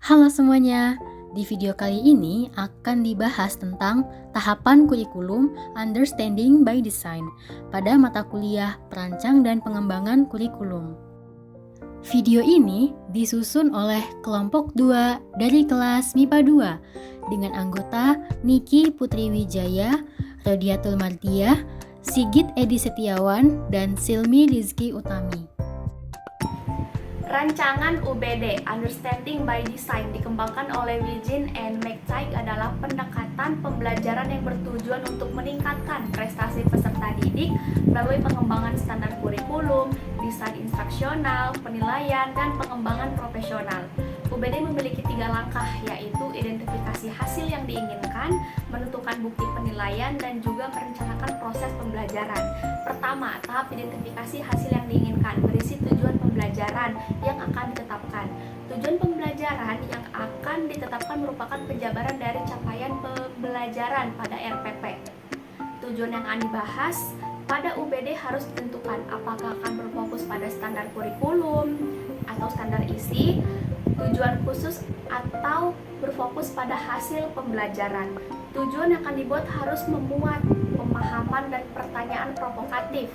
Halo semuanya, di video kali ini akan dibahas tentang tahapan kurikulum Understanding by Design pada mata kuliah Perancang dan Pengembangan Kurikulum. Video ini disusun oleh kelompok 2 dari kelas MIPA 2 dengan anggota Niki Putri Wijaya, Rodiatul Mardiah, Sigit Edi Setiawan, dan Silmi Rizky Utami. Rancangan UBD Understanding by Design dikembangkan oleh Wijin and McTighe adalah pendekatan pembelajaran yang bertujuan untuk meningkatkan prestasi peserta didik melalui pengembangan standar kurikulum, desain instruksional, penilaian, dan pengembangan profesional. UBD memiliki 3 langkah, yaitu identifikasi hasil yang diinginkan, menentukan bukti penilaian, dan juga merencanakan proses pembelajaran. Pertama, tahap identifikasi hasil yang diinginkan berisi tujuan pembelajaran yang akan ditetapkan. Tujuan pembelajaran yang akan ditetapkan merupakan penjabaran dari capaian pembelajaran pada RPP. Tujuan yang akan dibahas pada UBD harus ditentukan apakah akan berfokus pada standar kurikulum atau standar isi, tujuan khusus atau berfokus pada hasil pembelajaran. Tujuan yang akan dibuat harus memuat pemahaman dan pertanyaan provokatif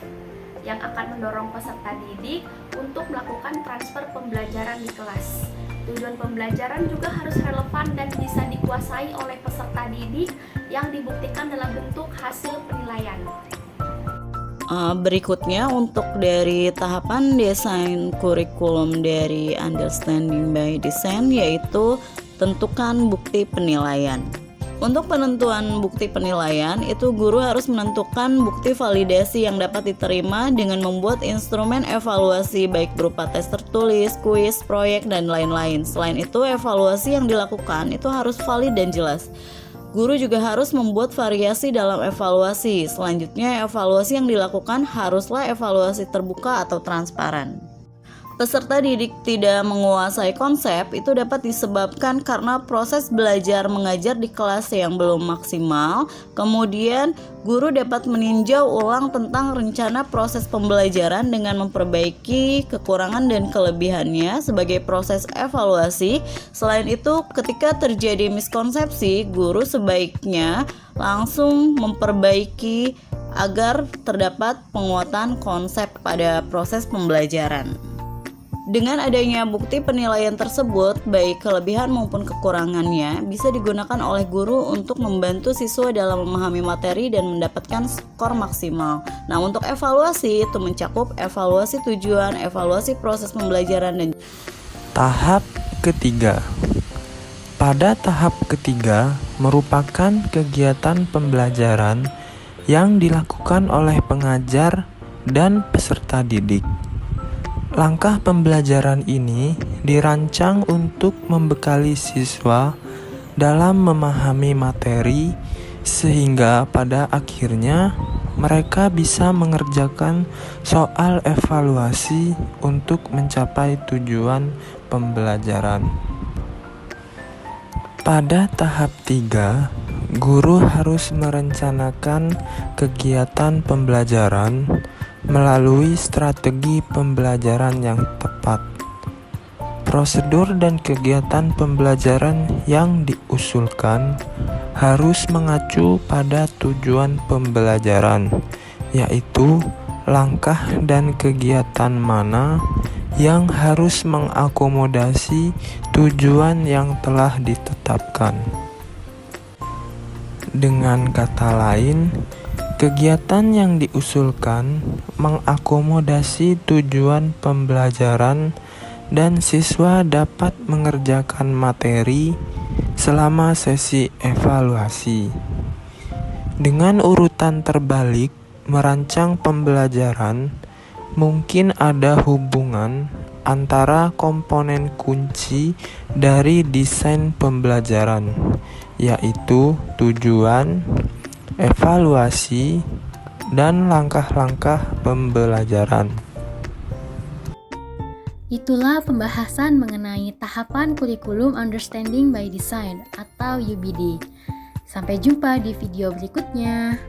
yang akan mendorong peserta didik untuk melakukan transfer pembelajaran di kelas. Tujuan pembelajaran juga harus relevan dan bisa dikuasai oleh peserta didik yang dibuktikan dalam bentuk hasil penilaian. Berikutnya untuk dari tahapan desain kurikulum dari Understanding by Design, yaitu tentukan bukti penilaian. Untuk penentuan bukti penilaian, itu guru harus menentukan bukti validasi yang dapat diterima dengan membuat instrumen evaluasi baik berupa tes tertulis, kuis, proyek, dan lain-lain. Selain itu, evaluasi yang dilakukan itu harus valid dan jelas. Guru juga harus membuat variasi dalam evaluasi. Selanjutnya, evaluasi yang dilakukan haruslah evaluasi terbuka atau transparan. Peserta didik tidak menguasai konsep itu dapat disebabkan karena proses belajar mengajar di kelas yang belum maksimal. Kemudian, guru dapat meninjau ulang tentang rencana proses pembelajaran dengan memperbaiki kekurangan dan kelebihannya sebagai proses evaluasi. Selain itu, ketika terjadi miskonsepsi, guru sebaiknya langsung memperbaiki agar terdapat penguatan konsep pada proses pembelajaran. Dengan adanya bukti penilaian tersebut, baik kelebihan maupun kekurangannya bisa digunakan oleh guru untuk membantu siswa dalam memahami materi dan mendapatkan skor maksimal. Nah, untuk evaluasi itu mencakup evaluasi tujuan, evaluasi proses pembelajaran, dan tahap ketiga. Pada tahap ketiga merupakan kegiatan pembelajaran yang dilakukan oleh pengajar dan peserta didik. Langkah pembelajaran ini dirancang untuk membekali siswa dalam memahami materi sehingga pada akhirnya mereka bisa mengerjakan soal evaluasi untuk mencapai tujuan pembelajaran. Pada tahap 3, guru harus merencanakan kegiatan pembelajaran melalui strategi pembelajaran yang tepat. Prosedur dan kegiatan pembelajaran yang diusulkan harus mengacu pada tujuan pembelajaran, yaitu langkah dan kegiatan mana yang harus mengakomodasi tujuan yang telah ditetapkan. Dengan kata lain, kegiatan yang diusulkan mengakomodasi tujuan pembelajaran dan siswa dapat mengerjakan materi selama sesi evaluasi. Dengan urutan terbalik, merancang pembelajaran mungkin ada hubungan antara komponen kunci dari desain pembelajaran, yaitu tujuan, evaluasi, dan langkah-langkah pembelajaran. Itulah pembahasan mengenai tahapan kurikulum Understanding by Design atau UBD. Sampai jumpa di video berikutnya.